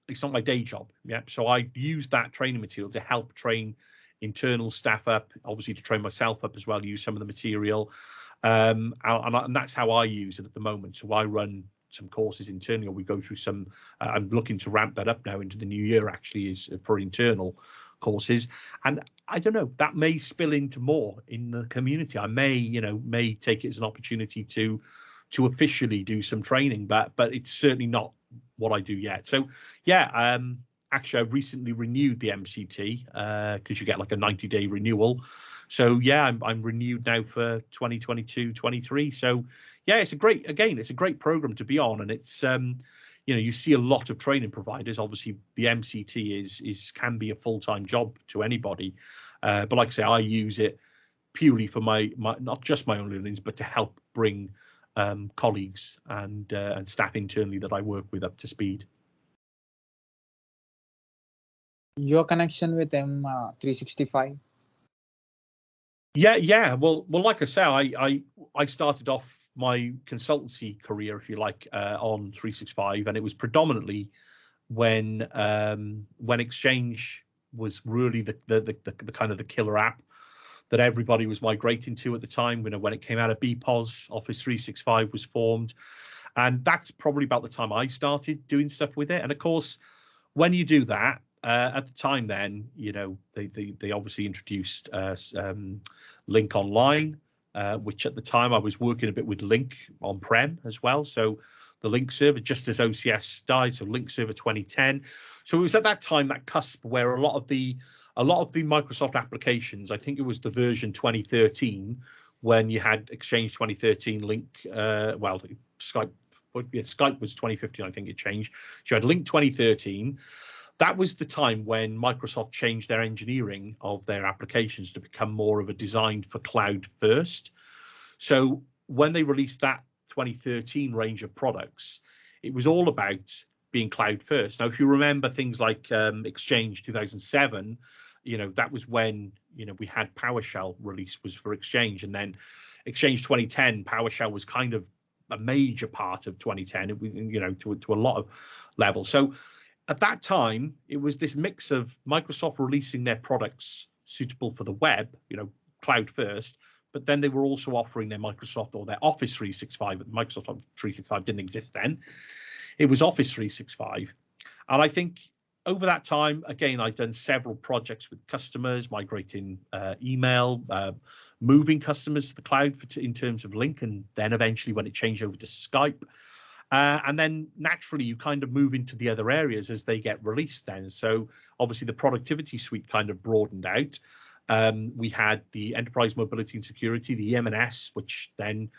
It's not my day job. Yeah, so I use that training material to help train internal staff up, obviously to train myself up as well. Use some of the material, and that's how I use it at the moment. So I run some courses internally, or we go through some. I'm looking to ramp that up now into the new year. Actually, is for internal courses, and I don't know, that may spill into more in the community. I may take it as an opportunity to officially do some training, but it's certainly not what I do yet. So yeah, actually I recently renewed the MCT because you get like a 90-day renewal. So yeah, I'm renewed now for 2022-23. So yeah, it's a great program to be on, and it's you see a lot of training providers. Obviously, the MCT can be a full-time job to anybody, but like I say, I use it purely for my not just my own learnings, but to help bring colleagues and staff internally that I work with up to speed. Your connection with M365? Yeah. Well, like I say, I started off my consultancy career, if you like, on 365, and it was predominantly when Exchange was really the kind of the killer app that everybody was migrating to at the time. When it came out of BPOS, Office 365 was formed, and that's probably about the time I started doing stuff with it. And of course, when you do that, at the time, then they obviously introduced Link Online, which at the time I was working a bit with Link on-prem as well. So the Link server, just as OCS died, so Link Server 2010. So it was at that time, that cusp, where a lot of the Microsoft applications, I think it was the version 2013, when you had Exchange 2013, Link, Skype was 2015, I think it changed. So you had Link 2013. That was the time when Microsoft changed their engineering of their applications to become more of a designed for cloud first. So when they released that 2013 range of products, it was all about being cloud first. Now, if you remember things like Exchange 2007, that was when we had PowerShell release was for Exchange, and then Exchange 2010, PowerShell was kind of a major part of 2010. It was, to a lot of levels. So at that time, it was this mix of Microsoft releasing their products suitable for the web, cloud first, but then they were also offering their Microsoft or their Office 365. Microsoft 365 didn't exist then. It was Office 365. And I think over that time, again, I've done several projects with customers, migrating email, moving customers to the cloud in terms of Link, and then eventually when it changed over to Skype. And then naturally you kind of move into the other areas as they get released then. So obviously the productivity suite kind of broadened out. We had the enterprise mobility and security, the EM&S, which then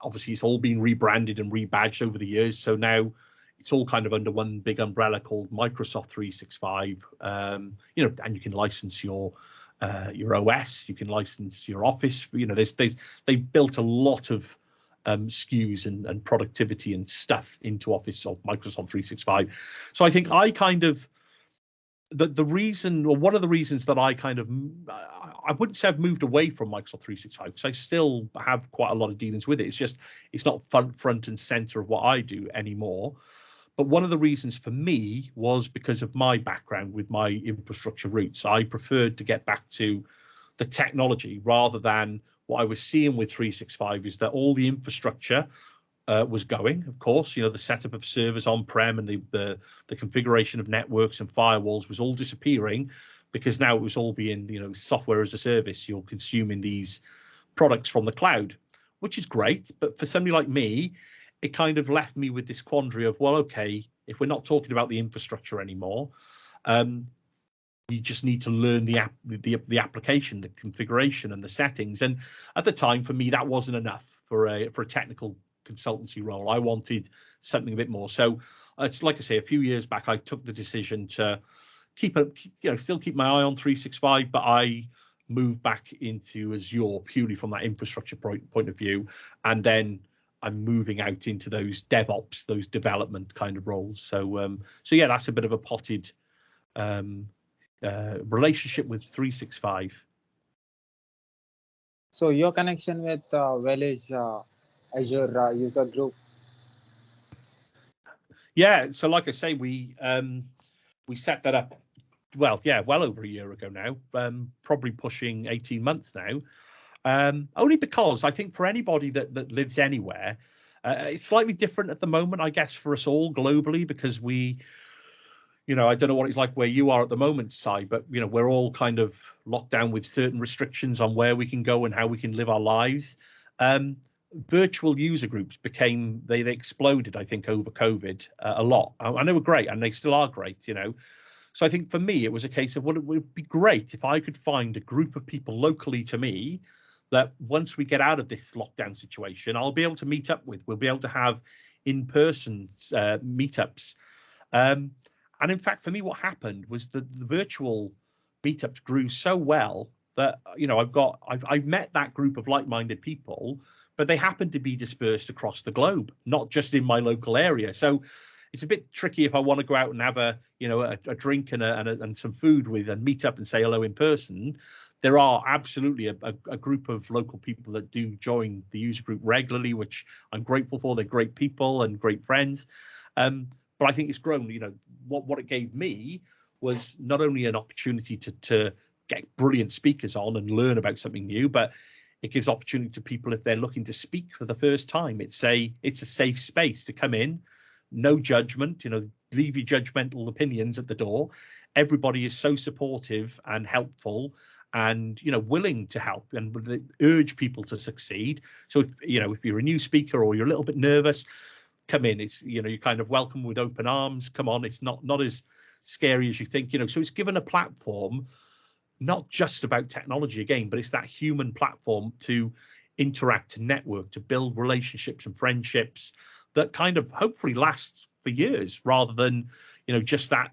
obviously it's all been rebranded and rebadged over the years. So now it's all kind of under one big umbrella called Microsoft 365. And you can license your OS, you can license your Office. They've built a lot of SKUs and productivity and stuff into Office of Microsoft 365. So I think I kind of the reason, or one of the reasons that I kind of, I wouldn't say I've moved away from Microsoft 365, because I still have quite a lot of dealings with it. It's just it's not front and center of what I do anymore. But one of the reasons for me was because of my background with my infrastructure roots. I preferred to get back to the technology rather than what I was seeing with 365 is that all the infrastructure was going, of course, the setup of servers on-prem and the configuration of networks and firewalls was all disappearing, because now it was all being, software as a service. You're consuming these products from the cloud, which is great. But for somebody like me, it kind of left me with this quandary of, well, okay, if we're not talking about the infrastructure anymore, you just need to learn the application, the configuration, and the settings. And at the time, for me, that wasn't enough for a technical consultancy role. I wanted something a bit more. So it's like I say, a few years back, I took the decision to still keep my eye on 365, but I moved back into Azure purely from that infrastructure point of view, and then I'm moving out into those DevOps, those development kind of roles. So yeah, that's a bit of a potted relationship with 365. So your connection with Welsh Azure user group. Yeah, so like I say, we set that up. Well, yeah, well over a year ago now, probably pushing 18 months now. Only because I think for anybody that lives anywhere, it's slightly different at the moment, I guess, for us all globally, because I don't know what it's like where you are at the moment, Si, but we're all kind of locked down with certain restrictions on where we can go and how we can live our lives. Um, Virtual user groups they exploded, I think, over COVID a lot, and they were great, and they still are great. So I think for me, it was a case of, well, it would be great if I could find a group of people locally to me that once we get out of this lockdown situation, I'll be able to meet up with. We'll be able to have in-person meetups. Um, and in fact, for me, what happened was that the virtual meetups grew so well that I've met that group of like-minded people, but they happen to be dispersed across the globe, not just in my local area. So it's a bit tricky if I want to go out and have a drink and some food with and meet up and say hello in person. There are absolutely a group of local people that do join the user group regularly, which I'm grateful for. They're great people and great friends. But I think it's grown. What it gave me was not only an opportunity to get brilliant speakers on and learn about something new, but it gives opportunity to people if they're looking to speak for the first time. It's a safe space to come in, no judgment. Leave your judgmental opinions at the door. Everybody is so supportive and helpful, and willing to help and urge people to succeed. So if you're a new speaker or you're a little bit nervous, come in. It's you're kind of welcome with open arms. Come on, it's not as scary as you think. So it's given a platform, not just about technology again, but it's that human platform to interact, to network, to build relationships and friendships that kind of hopefully last for years, rather than just that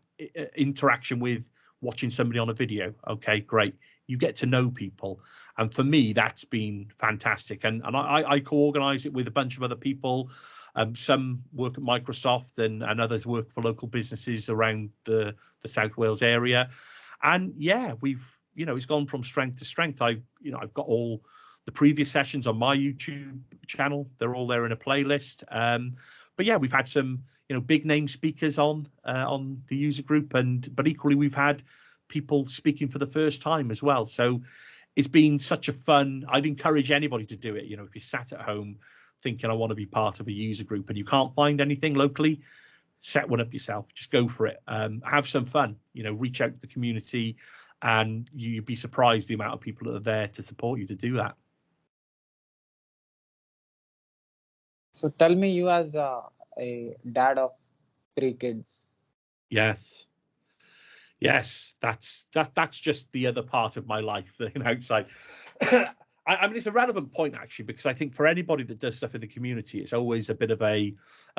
interaction with watching somebody on a video. Okay, great. You get to know people. And for me, that's been fantastic. And I co-organize it with a bunch of other people. Some work at Microsoft and others work for local businesses around the South Wales area. And yeah, it's gone from strength to strength. I've got all the previous sessions on my YouTube channel. They're all there in a playlist. But yeah, we've had some big name speakers on the user group, but equally we've had people speaking for the first time as well. So it's been such a fun. I'd encourage anybody to do it. If you're sat at home thinking I want to be part of a user group and you can't find anything locally, set one up yourself. Just go for it. Have some fun. Reach out to the community, and you'd be surprised the amount of people that are there to support you to do that. So tell me, you as a dad of 3 kids. Yes, that's just the other part of my life, outside. I mean, it's a relevant point, actually, because I think for anybody that does stuff in the community, it's always a bit of a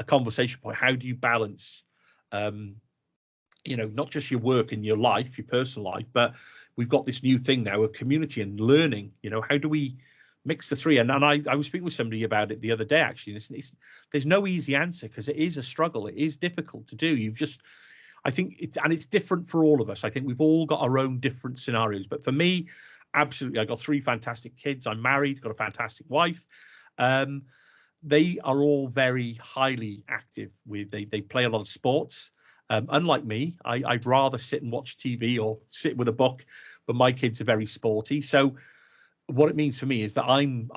conversation point. How do you balance, not just your work and your life, your personal life, but we've got this new thing now of community and learning. How do we mix the three? And I was speaking with somebody about it the other day, actually. There's no easy answer, because it is a struggle. It is difficult to do. I think it's different for all of us. I think we've all got our own different scenarios. But for me, absolutely, I got 3 fantastic kids. I'm married, got a fantastic wife. They are all very highly active. They play a lot of sports. Unlike me, I'd rather sit and watch TV or sit with a book, but my kids are very sporty. So what it means for me is that I'm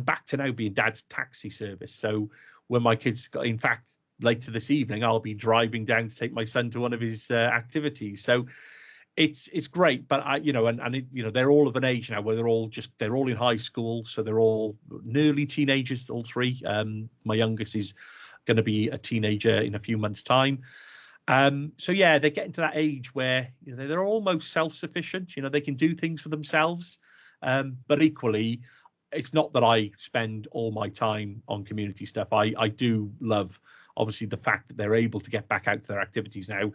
back to now being dad's taxi service. So when my kids in fact, later this evening, I'll be driving down to take my son to one of his activities. So it's great, but they're all of an age now where they're all in high school, so they're all nearly teenagers, all 3. My youngest is going to be a teenager in a few months' time. So yeah, they're getting to that age where they're almost self-sufficient. They can do things for themselves. But equally, it's not that I spend all my time on community stuff. I do love, obviously, the fact that they're able to get back out to their activities now,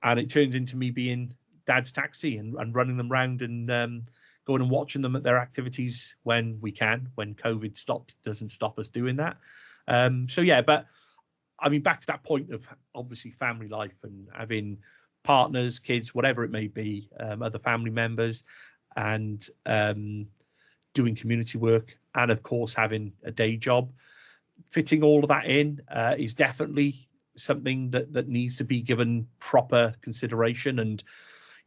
and it turns into me being dad's taxi and running them around and going and watching them at their activities when we can, when COVID doesn't stop us doing that. So yeah, but I mean, back to that point of obviously family life and having partners, kids, whatever it may be, other family members, and doing community work, and of course having a day job. Fitting all of that in is definitely something that needs to be given proper consideration and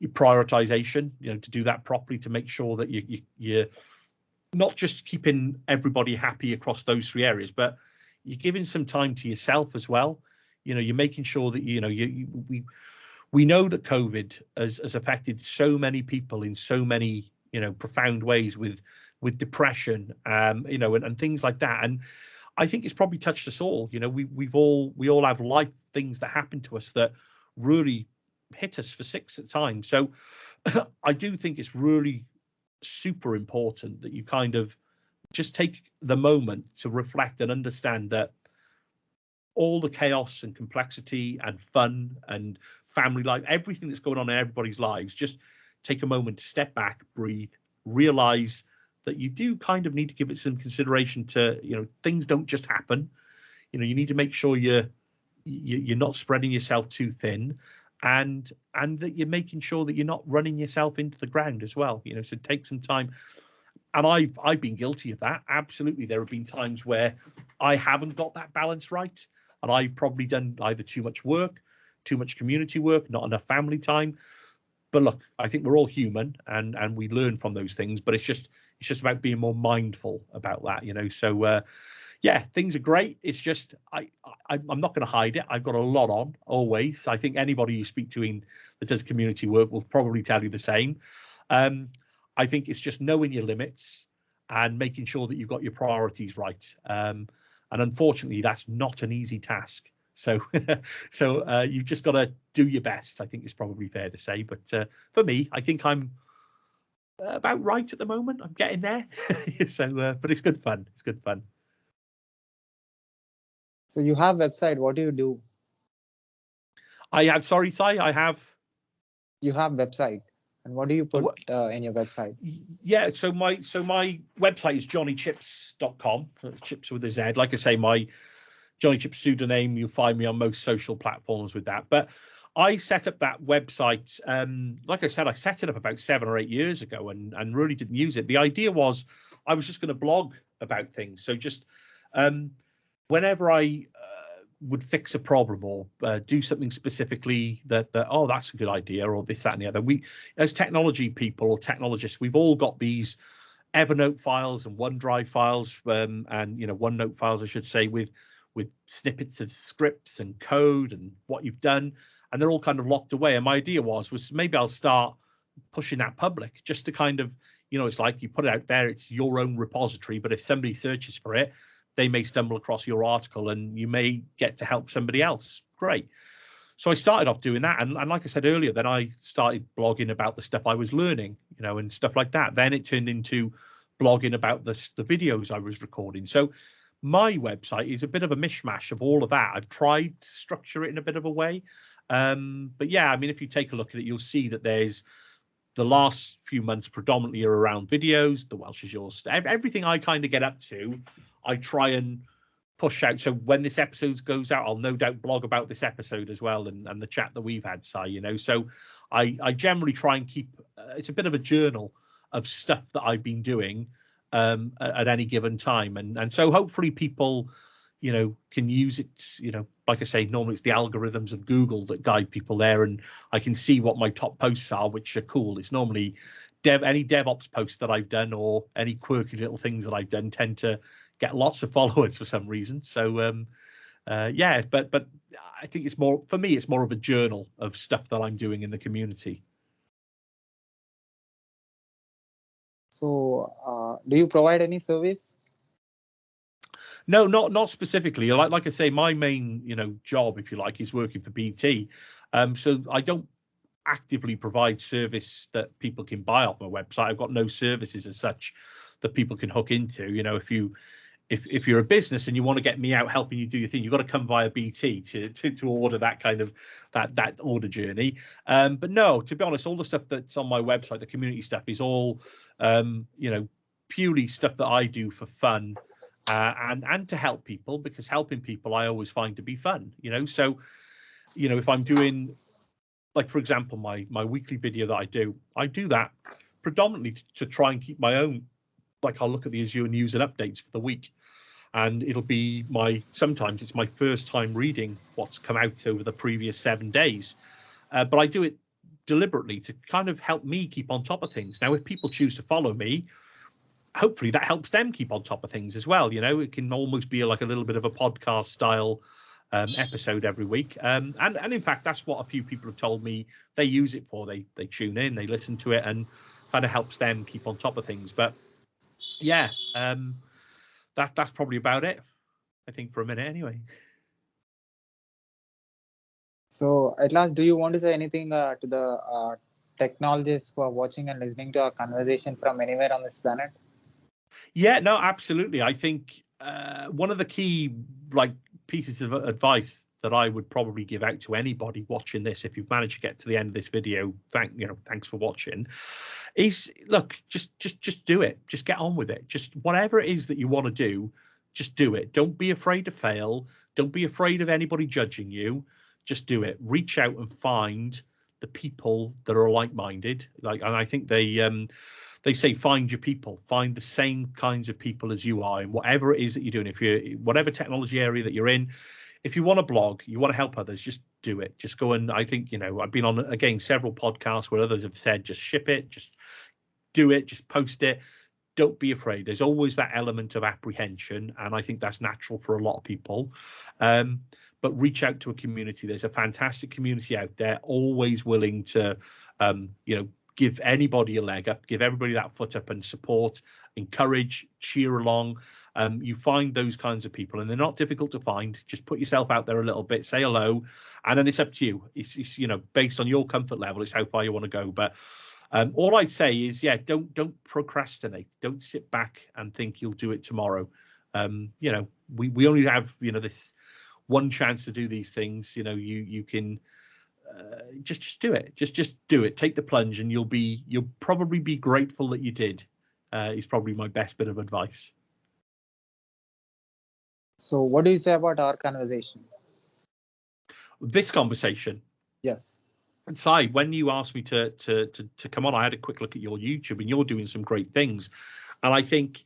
prioritization, to do that properly, to make sure that you're not just keeping everybody happy across those three areas, but you're giving some time to yourself as well. You're making sure that we know that COVID has affected so many people in so many profound ways with depression, and things like that. And I think it's probably touched us all. We all have life things that happen to us that really hit us for six at times. So I do think it's really super important that you kind of just take the moment to reflect and understand that all the chaos and complexity and fun and family life, everything that's going on in everybody's lives, just take a moment to step back, breathe, realize that you do kind of need to give it some consideration to, things don't just happen. You need to make sure you're not spreading yourself too thin, and that you're making sure that you're not running yourself into the ground as well. So take some time. And I've been guilty of that. Absolutely. There have been times where I haven't got that balance right, and I've probably done either too much work, too much community work, not enough family time. But look, I think we're all human, and we learn from those things. But it's just about being more mindful about that, So yeah, things are great. It's just I'm not going to hide it. I've got a lot on always. I think anybody you speak to that does community work will probably tell you the same. I think it's just knowing your limits and making sure that you've got your priorities right. And unfortunately, that's not an easy task. So you've just got to do your best, I think it's probably fair to say. But for me, I think I'm about right at the moment. I'm getting there. But it's good fun. It's good fun. So you have website. What do you do? I have. Sorry, Sai. I have. You have website. And what do you put in your website? Yeah, so my website is johnnychips.com, chips with a Z. Like I say, my Johnny Chips pseudonym, you'll find me on most social platforms with that. But I set up that website, like I said, I set it up about 7 or 8 years ago and really didn't use it. The idea was I was just going to blog about things. So just whenever I would fix a problem or do something specifically that that's a good idea, or this, that, and the other. We, as technology people or technologists, we've all got these Evernote files and OneDrive files, and OneNote files, I should say, with snippets of scripts and code and what you've done, and they're all kind of locked away. And my idea was maybe I'll start pushing that public, just to kind of, it's like you put it out there, it's your own repository, but if somebody searches for it, they may stumble across your article and you may get to help somebody else. Great. So I started off doing that. And like I said earlier, then I started blogging about the stuff I was learning, and stuff like that. Then it turned into blogging about the videos I was recording. So my website is a bit of a mishmash of all of that. I've tried to structure it in a bit of a way. But yeah, I mean, if you take a look at it, you'll see that there's the last few months predominantly are around videos, the Welsh is yours, everything I kind of get up to, I try and push out. So when this episode goes out, I'll no doubt blog about this episode as well, and the chat that we've had, Si, So I generally try and keep, it's a bit of a journal of stuff that I've been doing at any given time. And so hopefully people, can use it, like I say, normally it's the algorithms of Google that guide people there, and I can see what my top posts are, which are cool. It's normally any DevOps posts that I've done or any quirky little things that I've done tend to get lots of followers for some reason. So yeah, but I think it's more, for me, it's more of a journal of stuff that I'm doing in the community. So do you provide any service? No, not specifically. Like I say, my main job, if you like, is working for BT. So I don't actively provide service that people can buy off my website. I've got no services as such that people can hook into. If you're a business and you want to get me out helping you do your thing, you've got to come via BT to order that kind of that order journey. But no, to be honest, all the stuff that's on my website, the community stuff, is all purely stuff that I do for fun. And to help people, because helping people I always find to be fun, So, if I'm doing, like, for example, my weekly video that I do that predominantly to try and keep my own like I'll look at the Azure news and updates for the week, and it'll be sometimes it's my first time reading what's come out over the previous 7 days. But I do it deliberately to kind of help me keep on top of things. Now, if people choose to follow me, hopefully that helps them keep on top of things as well. It can almost be like a little bit of a podcast style episode every week. And in fact, that's what a few people have told me they use it for. They tune in, they listen to it, and kind of helps them keep on top of things. But yeah, that's probably about it, I think, for a minute anyway. So at last, do you want to say anything to the technologists who are watching and listening to our conversation from anywhere on this planet? Yeah, no, absolutely. I think one of the key pieces of advice that I would probably give out to anybody watching this, if you've managed to get to the end of this video, thanks for watching, is look, just do it. Just get on with it. Just whatever it is that you want to do, just do it. Don't be afraid to fail. Don't be afraid of anybody judging you. Just do it. Reach out and find the people that are like-minded. And I think they say find your people, find the same kinds of people as you are in whatever it is that you're doing. If you're whatever technology area that you're in, if you want to blog, you want to help others, just do it. Just go. And I think, I've been on, again, several podcasts where others have said, just ship it, just do it, just post it. Don't be afraid. There's always that element of apprehension, and I think that's natural for a lot of people. But reach out to a community. There's a fantastic community out there, always willing to, give anybody a leg up, give everybody that foot up and support, encourage, cheer along. You find those kinds of people, and they're not difficult to find. Just put yourself out there a little bit, say hello, and then it's up to you. It's based on your comfort level, it's how far you want to go. But all I'd say is, don't procrastinate. Don't sit back and think you'll do it tomorrow. We only have this one chance to do these things. You can just do it. Just do it. Take the plunge, and you'll probably be grateful that you did. Is probably my best bit of advice. So what do you say about our conversation? This conversation? Yes. And Si, when you asked me to come on, I had a quick look at your YouTube, and you're doing some great things. And I think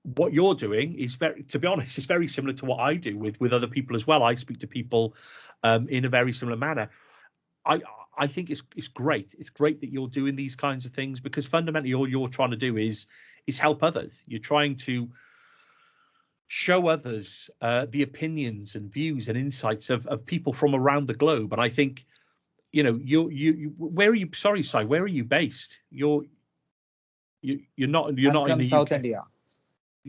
what you're doing is to be honest, it's very similar to what I do with other people as well. I speak to people in a very similar manner. I think it's great. It's great that you're doing these kinds of things, because fundamentally all you're trying to do is help others. You're trying to show others the opinions and views and insights of people from around the globe. And I think, you where are you? Sorry, Si, where are you based? You're not I'm in from the South UK. India.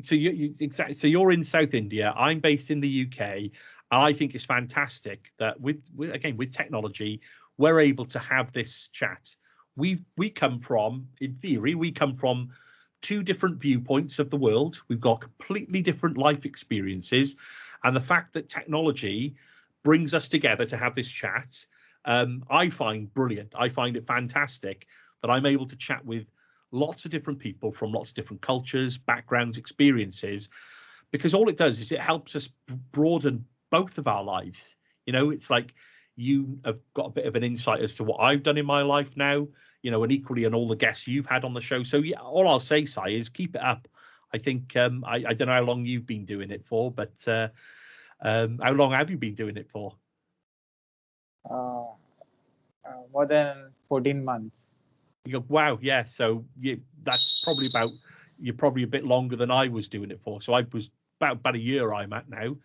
So exactly. So you're in South India. I'm based in the UK. And I think it's fantastic that with technology, we're able to have this chat. In theory, we come from two different viewpoints of the world. We've got completely different life experiences, and the fact that technology brings us together to have this chat, I find brilliant. I find it fantastic that I'm able to chat with lots of different people from lots of different cultures, backgrounds, experiences, because all it does is it helps us broaden both of our lives. It's like you have got a bit of an insight as to what I've done in my life now, and equally on all the guests you've had on the show. So yeah, all I'll say, Si, is keep it up. I think I don't know how long you've been doing it for, but how long have you been doing it for? More than 14 months. You go, wow, yeah. So that's probably you're probably a bit longer than I was doing it for. So I was about a year I'm at now.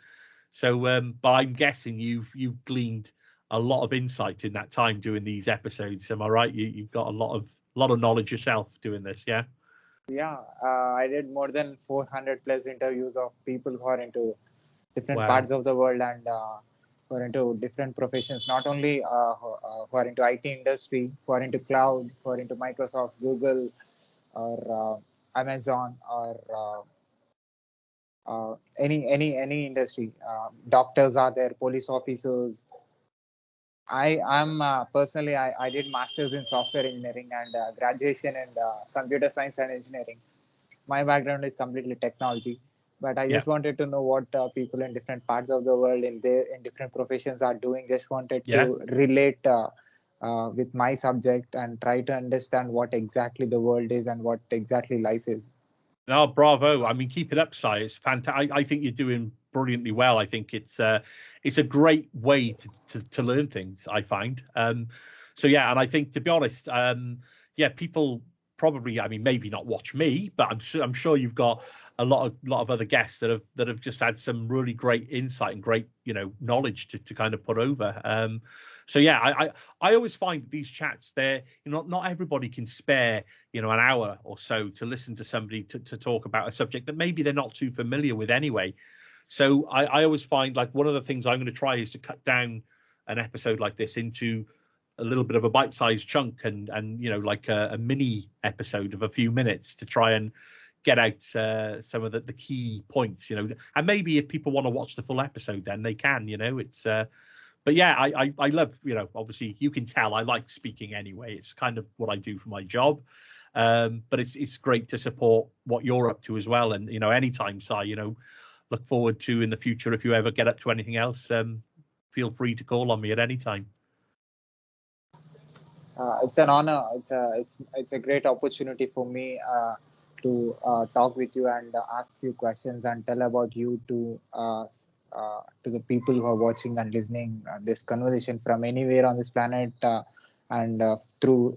So, but I'm guessing you've gleaned a lot of insight in that time doing these episodes. Am I right? You've got a lot of knowledge yourself doing this, yeah? Yeah, I did more than 400 plus interviews of people who are into different Wow. parts of the world, and who are into different professions, not only who are into IT industry, who are into cloud, who are into Microsoft, Google, or Amazon, or any industry. Doctors are there, police officers. I'm personally, I did masters in software engineering and graduation in computer science and engineering. My background is completely technology, but I just wanted to know what people in different parts of the world in different professions are doing. Just wanted to relate with my subject and try to understand what exactly the world is and what exactly life is. Oh, bravo! I mean, keep it up, Si. It's fantastic. I think you're doing brilliantly well. I think it's a great way to learn things. I find. So yeah, and I think, to be honest, yeah, people probably, I mean, maybe not watch me, but I'm sure you've got a lot of other guests that have just had some really great insight and great, knowledge to kind of put over. So yeah, I always find that these chats, they're, not everybody can spare, an hour or so to listen to somebody to talk about a subject that maybe they're not too familiar with anyway. So I always find, like, one of the things I'm going to try is to cut down an episode like this into a little bit of a bite-sized chunk, and like a mini episode of a few minutes to try and get out some of the key points, and maybe if people want to watch the full episode, then they can, it's but yeah, I love, obviously you can tell I like speaking anyway. It's kind of what I do for my job. But it's great to support what you're up to as well. And, anytime, Si, look forward to in the future, if you ever get up to anything else, feel free to call on me at any time. It's an honor. It's a great opportunity for me to talk with you and ask you questions and tell about you to the people who are watching and listening this conversation from anywhere on this planet, and through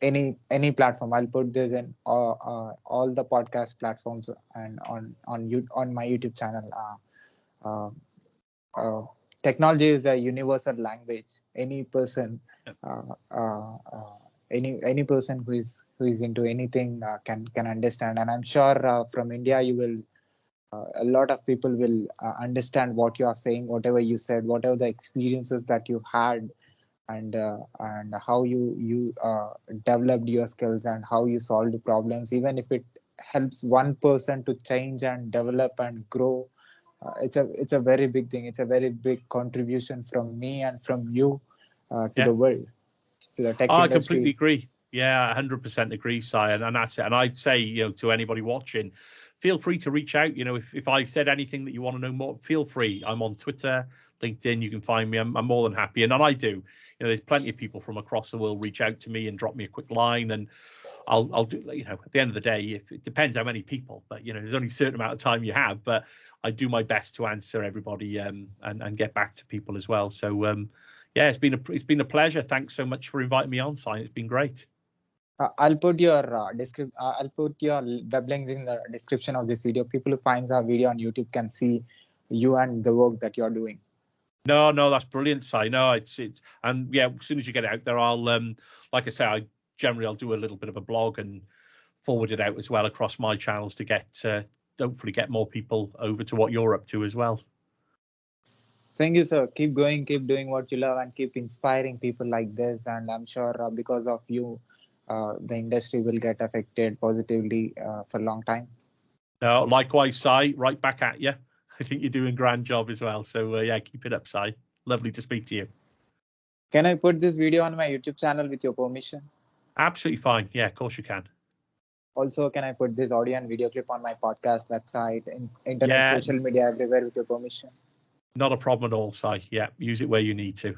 any platform. I'll put this in all the podcast platforms and on my YouTube channel. Uh, uh, Technology is a universal language. Any person, any person who is into anything can understand. And I'm sure from India you will. A lot of people will understand what you are saying, whatever you said, whatever the experiences that you had, and how you developed your skills and how you solved the problems. Even if it helps one person to change and develop and grow, it's a very big thing. It's a very big contribution from me and from you to the world, to the tech industry. I completely agree. Yeah, 100% agree, Si, and that's it. And I'd say, to anybody watching, feel free to reach out. If I said anything that you want to know more, feel free. I'm on Twitter, LinkedIn. You can find me. I'm more than happy. And I do. There's plenty of people from across the world reach out to me and drop me a quick line, and I'll do. At the end of the day, if it depends how many people, but there's only a certain amount of time you have. But I do my best to answer everybody and get back to people as well. So yeah, it's been a pleasure. Thanks so much for inviting me on, Si. It's been great. I'll put your I'll put your web links in the description of this video. People who finds our video on YouTube can see you and the work that you're doing. No, that's brilliant, Si. No, it's and yeah, as soon as you get it out there, I'll like I say, I'll do a little bit of a blog and forward it out as well across my channels to get hopefully get more people over to what you're up to as well. Thank you, sir. Keep going, keep doing what you love, and keep inspiring people like this. And I'm sure because of you, the industry will get affected positively for a long time. No, likewise, Si. Right back at you. I think you're doing a grand job as well. So yeah, keep it up, Si. Lovely to speak to you. Can I put this video on my YouTube channel with your permission? Absolutely fine. Yeah, of course you can. Also, can I put this audio and video clip on my podcast, website, internet, social media, everywhere with your permission? Not a problem at all, Si. Yeah, use it where you need to.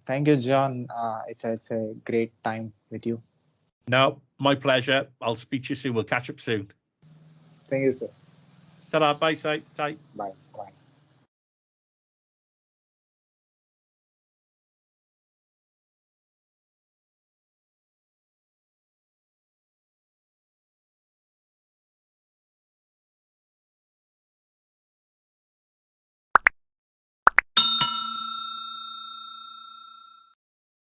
Thank you, John. It's a great time with you. No, my pleasure. I'll speak to you soon. We'll catch up soon. Thank you, sir. Ta-da. Bye, Si. Bye. Bye.